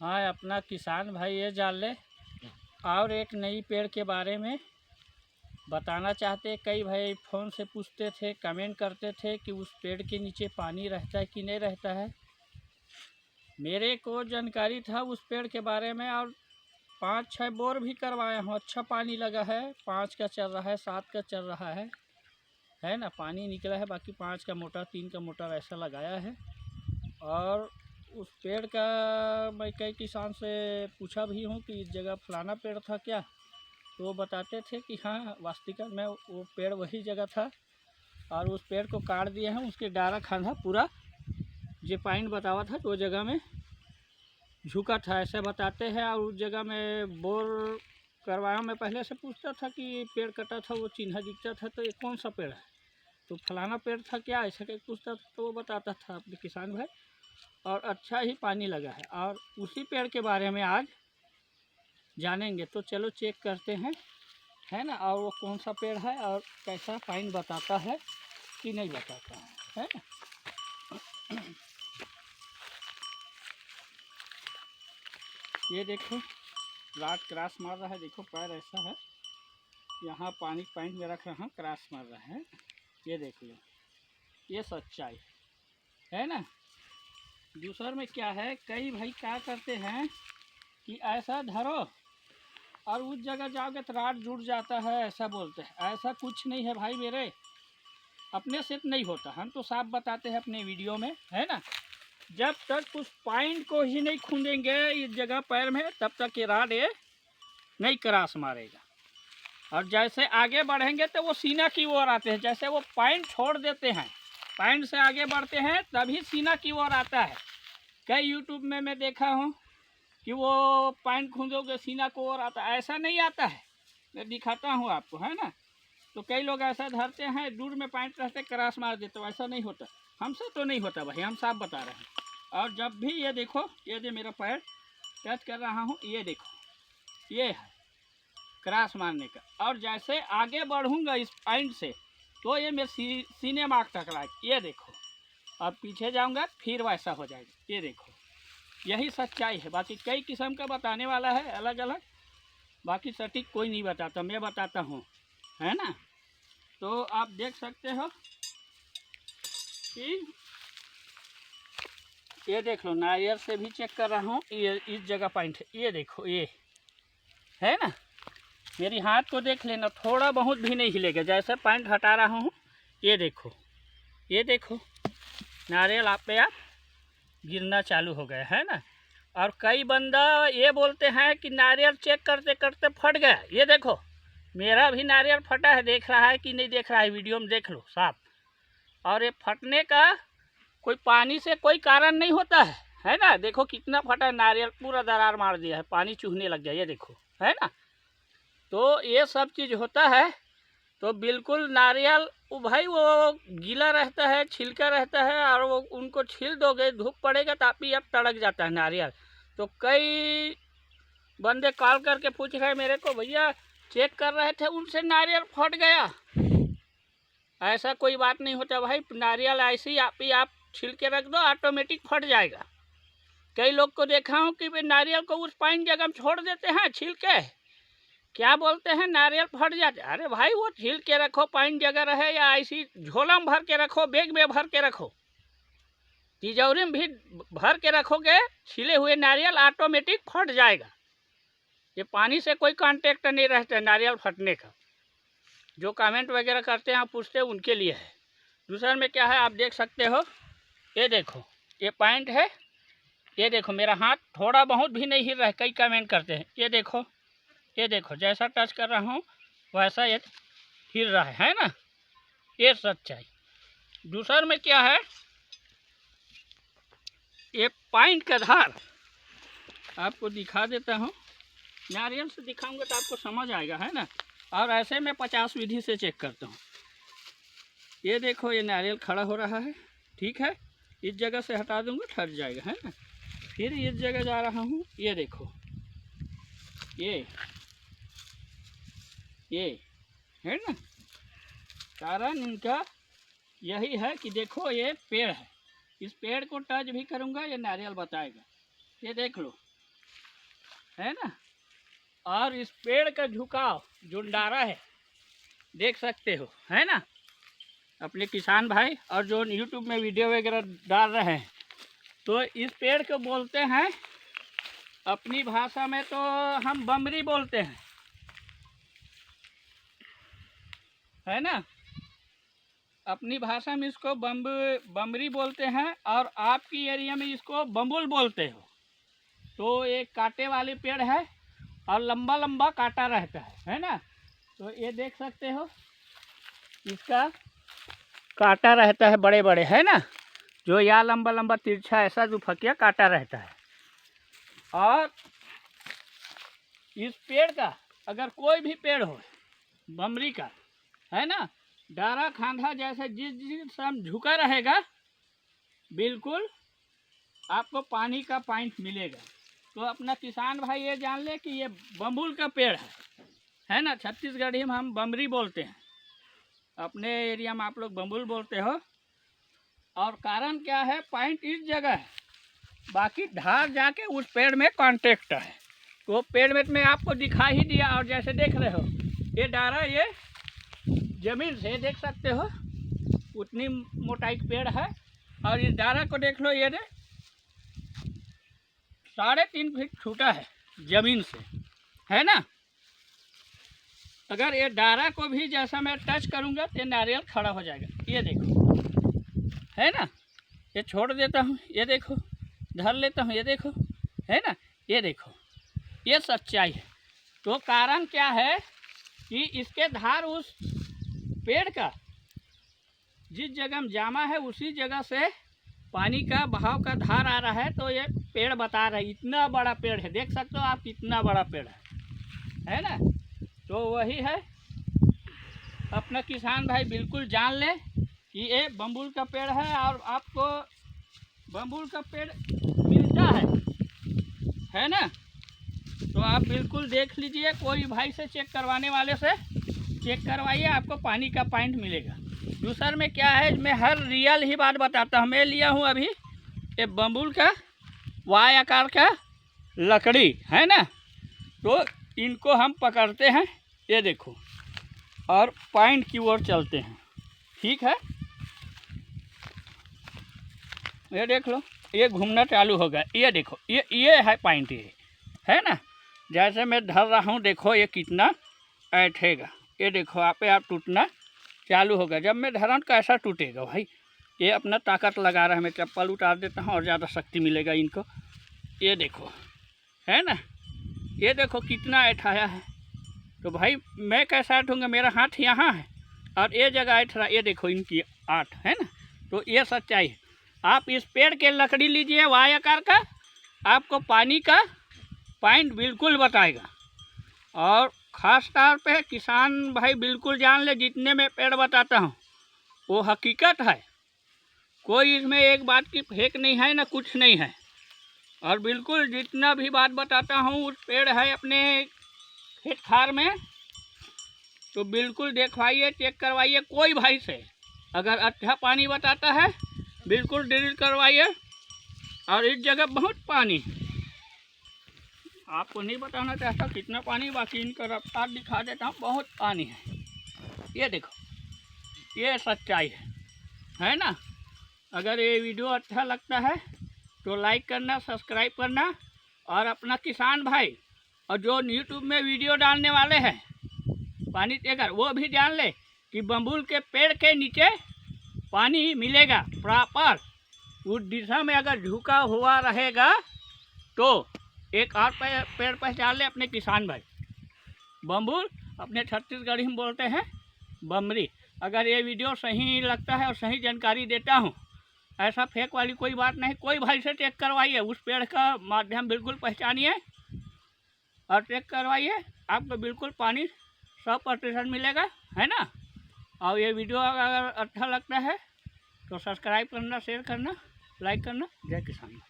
हाँ, अपना किसान भाई ये जान ले और एक नई पेड़ के बारे में बताना चाहते। कई भाई फ़ोन से पूछते थे, कमेंट करते थे कि उस पेड़ के नीचे पानी रहता है कि नहीं रहता है। मेरे को जानकारी था उस पेड़ के बारे में और 5-6 बोर भी करवाया हूँ। अच्छा पानी लगा है, 5 का चल रहा है, 7 का चल रहा है ना, पानी निकला है। बाकी 5 का मोटर, 3 का मोटर ऐसा लगाया है। और उस पेड़ का मैं कई किसान से पूछा भी हूँ कि इस जगह फलाना पेड़ था क्या, तो वो बताते थे कि हाँ वास्तविक में वो पेड़ वही जगह था और उस पेड़ को काट दिए हैं। उसके डारा खाना पूरा जो पॉइंट बतावा था तो वो जगह में झुका था, ऐसे बताते हैं। और उस जगह में बोर करवाया, मैं पहले से पूछता था कि पेड़ कटा था, वो चिन्ह दिखता था तो ये कौन सा पेड़ है, तो फलाना पेड़ था क्या, ऐसा कहीं पूछता था तो वो बताता था अपने किसान भाई। और अच्छा ही पानी लगा है और उसी पेड़ के बारे में आज जानेंगे। तो चलो चेक करते हैं, है ना, और वो कौन सा पेड़ है और कैसा पानी बताता है कि नहीं बताता है ना। ये देखो रात क्रॉस मार रहा है, देखो पैर ऐसा है, यहाँ पानी पॉइंट में रख रहा हूँ, क्रॉस मार रहा है। ये देख लो, ये सच्चाई है ना। दूसर में क्या है, कई भाई क्या करते हैं कि ऐसा धरो और उस जगह जाओगे तो राड जुड़ जाता है, ऐसा बोलते हैं। ऐसा कुछ नहीं है भाई मेरे, अपने से नहीं होता। हम तो साफ बताते हैं अपने वीडियो में, है ना। जब तक उस पॉइंट को ही नहीं खूंदेंगे इस जगह पैर में, तब तक ये राड ये नहीं क्रॉस मारेगा। और जैसे आगे बढ़ेंगे तो वो सीना की ओर आते हैं। जैसे वो पॉइंट छोड़ देते हैं, पॉइंट से आगे बढ़ते हैं, तभी सीना की ओर आता है। कई यूट्यूब में मैं देखा हूँ कि वो पॉइंट खूंदोगे सीना को ओर आता, ऐसा नहीं आता है। मैं दिखाता हूँ आपको, है ना। तो कई लोग ऐसा धरते हैं, दूर में पॉइंट रहते क्रॉस मार देते, तो ऐसा नहीं होता। हमसे तो नहीं होता भाई, हम साफ बता रहे हैं। और जब भी ये देखो, ये जो मेरा पैर टच कर रहा हूँ, ये देखो ये है क्रॉस मारने का। और जैसे आगे बढ़ूँगा इस पॉइंट से तो ये मेरे सीने में टकराए, ये देखो। अब पीछे जाऊँगा फिर वैसा हो जाएगा, ये देखो। यही सच्चाई है। बाकी कई किस्म का बताने वाला है अलग अलग, बाकी सटीक कोई नहीं बताता, मैं बताता हूँ, है ना। तो आप देख सकते हो कि ये देख लो, नारियल से भी चेक कर रहा हूँ, ये इस जगह पॉइंट है, ये देखो, ये है ना। मेरी हाथ को देख लेना, थोड़ा बहुत भी नहीं हिलेगा। जैसे पॉइंट हटा रहा हूँ, ये देखो, ये देखो, नारियल आप पे आप गिरना चालू हो गया, है ना। और कई बंदा ये बोलते हैं कि नारियल चेक करते करते फट गया। ये देखो मेरा भी नारियल फटा है, देख रहा है कि नहीं देख रहा है, वीडियो में देख लो साफ। और ये फटने का कोई पानी से कोई कारण नहीं होता है ना। देखो कितना फटा नारियल, पूरा दरार मार दिया है, पानी चूहने लग गया, ये देखो, है ना। तो ये सब चीज़ होता है। तो बिल्कुल नारियल वो भाई वो गीला रहता है, छिलका रहता है, और वो उनको छील दोगे, धूप पड़ेगा तो आप ही अब तड़क जाता है नारियल। तो कई बंदे कॉल करके पूछ रहे मेरे को, भैया चेक कर रहे थे उनसे नारियल फट गया। ऐसा कोई बात नहीं होता भाई, नारियल ऐसे ही आप छील के रख दो, ऑटोमेटिक फट जाएगा। कई लोग को देखा हूँ कि नारियल को उस पाइन जगह में छोड़ देते हैं छील के, क्या बोलते हैं नारियल फट जाते। अरे भाई वो छील के रखो, पाइन जगह रहे या ऐसी झोला में भर के रखो, बैग में भर के रखो, तिजौरी में भी भर के रखोगे, छिले हुए नारियल ऑटोमेटिक फट जाएगा। ये पानी से कोई कांटेक्ट नहीं रहता है नारियल फटने का। जो कमेंट वगैरह करते हैं आप पूछते हैं, उनके लिए है। दूसरा में क्या है आप देख सकते हो, ये देखो ये पॉइंट है, ये देखो मेरा हाथ थोड़ा बहुत भी नहीं हिल रहा है। कई कमेंट करते हैं, ये देखो, ये देखो जैसा टच कर रहा हूँ वैसा ये हिल रहा है ना। ये सच्चाई। दूसरा में क्या है, ये पॉइंट का धार आपको दिखा देता हूँ, नारियल से दिखाऊंगा तो आपको समझ आएगा, है ना। और ऐसे में 50 विधि से चेक करता हूँ। ये देखो ये नारियल खड़ा हो रहा है, ठीक है, इस जगह से हटा दूंगा ठहर जाएगा, है ना। फिर इस जगह जा रहा हूँ, ये देखो, ये है ना। कारण इनका यही है कि देखो ये पेड़ है, इस पेड़ को टच भी करूँगा ये नारियल बताएगा। ये देख लो, है ना। और इस पेड़ का झुकाव जो डारा है देख सकते हो, है ना। अपने किसान भाई और जो यूट्यूब में वीडियो वगैरह डाल रहे हैं, तो इस पेड़ को बोलते हैं अपनी भाषा में तो हम बमरी बोलते हैं, है ना। अपनी भाषा में इसको बमरी बोलते हैं और आपकी एरिया में इसको बम्बुल बोलते हो। तो एक कांटे वाली पेड़ है और लंबा लंबा कांटा रहता है ना। तो ये देख सकते हो इसका कांटा रहता है बड़े बड़े, है ना। जो यहाँ लंबा लंबा तिरछा ऐसा जो फकिया कांटा रहता है। और इस पेड़ का अगर कोई भी पेड़ हो बमरी का, है ना, डारा खांधा जैसे जिस समय झुका रहेगा बिल्कुल आपको पानी का पॉइंट मिलेगा। तो अपना किसान भाई ये जान ले कि ये बम्बुल का पेड़ है ना। छत्तीसगढ़ी में हम बमरी बोलते हैं, अपने एरिया में आप लोग बम्बुल बोलते हो। और कारण क्या है, पॉइंट इस जगह है, बाकी धार जाके उस पेड़ में कांटेक्ट है। तो पेड़ में आपको दिखा ही दिया। और जैसे देख रहे हो ये डारा ये जमीन से देख सकते हो उतनी मोटाई का पेड़ है। और इस डारा को देख लो, ये 3.5 फीट छूटा है जमीन से, है ना। अगर ये डारा को भी जैसा मैं टच करूँगा तो नारियल खड़ा हो जाएगा। ये देखो, है ना। ये छोड़ देता हूँ, ये देखो, धर लेता हूँ, ये देखो, है ना। ये देखो, ये सच्चाई है। तो कारण क्या है कि इसके धार उस पेड़ का जिस जगह में जामा है उसी जगह से पानी का बहाव का धार आ रहा है। तो ये पेड़ बता रहा है, इतना बड़ा पेड़ है, देख सकते हो आप कितना बड़ा पेड़ है ना। तो वही है, अपना किसान भाई बिल्कुल जान ले कि ये बम्बुल का पेड़ है। और आपको बम्बुल का पेड़ मिलता है ना। तो आप बिल्कुल देख लीजिए, कोई भाई से चेक करवाने वाले से चेक करवाइए, आपको पानी का पॉइंट मिलेगा। दूसर में क्या है, मैं हर रियल ही बात बताता हूँ। मैं लिया हूँ अभी ये बम्बुल का वाई आकार का लकड़ी, है ना। तो इनको हम पकड़ते हैं, ये देखो, और पॉइंट की ओर चलते हैं, ठीक है। ये देख लो, ये घूमना चालू हो गया। ये देखो, ये है पॉइंट, ये है ना। जैसे मैं धर रहा हूँ, देखो ये कितना ऐठेगा। ये देखो आप टूटना चालू होगा। जब मैं धरा तो कैसा टूटेगा भाई। ये अपना ताकत लगा रहा है। मैं चप्पल उतार देता हूँ और ज़्यादा शक्ति मिलेगा इनको। ये देखो, है ना। ये देखो कितना ऐठाया है। तो भाई मैं कैसा ऐठूँगा, मेरा हाथ यहाँ है और ये जगह ऐठ रहा। ये देखो इनकी आठ, है ना। तो ये सच्चाई है। आप इस पेड़ के लकड़ी लीजिए वाई आकार का, आपको पानी का पॉइंट बिल्कुल बताएगा। और ख़ास तौर पे किसान भाई बिल्कुल जान ले, जितने मैं पेड़ बताता हूँ वो हकीकत है। कोई इसमें एक बात की फेक नहीं है ना, कुछ नहीं है। और बिल्कुल जितना भी बात बताता हूँ उस पेड़ है अपने खेत खार में, तो बिल्कुल देखवाइए, चेक करवाइए कोई भाई से। अगर अच्छा पानी बताता है बिल्कुल ड्रिल करवाइए। और इस जगह बहुत पानी है, आपको नहीं बताना चाहता कितना पानी, बाकी इनका रफ्तार दिखा देता हूँ, बहुत पानी है। ये देखो, ये सच्चाई है ना। अगर ये वीडियो अच्छा लगता है तो लाइक करना, सब्सक्राइब करना। और अपना किसान भाई और जो यूट्यूब में वीडियो डालने वाले हैं पानी देकर, वो भी जान ले कि बम्बुल के पेड़ के नीचे पानी मिलेगा प्रॉपर। उस दिशा में अगर झुका हुआ रहेगा तो एक और पेड़ पहचान ले अपने किसान भाई, बम्बुल, अपने छत्तीसगढ़ी में बोलते हैं बमरी। अगर ये वीडियो सही लगता है और सही जानकारी देता हूँ, ऐसा फेक वाली कोई बात नहीं, कोई भाई से चेक करवाइए, उस पेड़ का माध्यम बिल्कुल पहचानिए और चेक करवाइए, आपको बिल्कुल पानी 100% मिलेगा, है ना। और ये वीडियो अगर अच्छा लगता है तो सब्सक्राइब करना, शेयर करना, लाइक करना। जय किसान।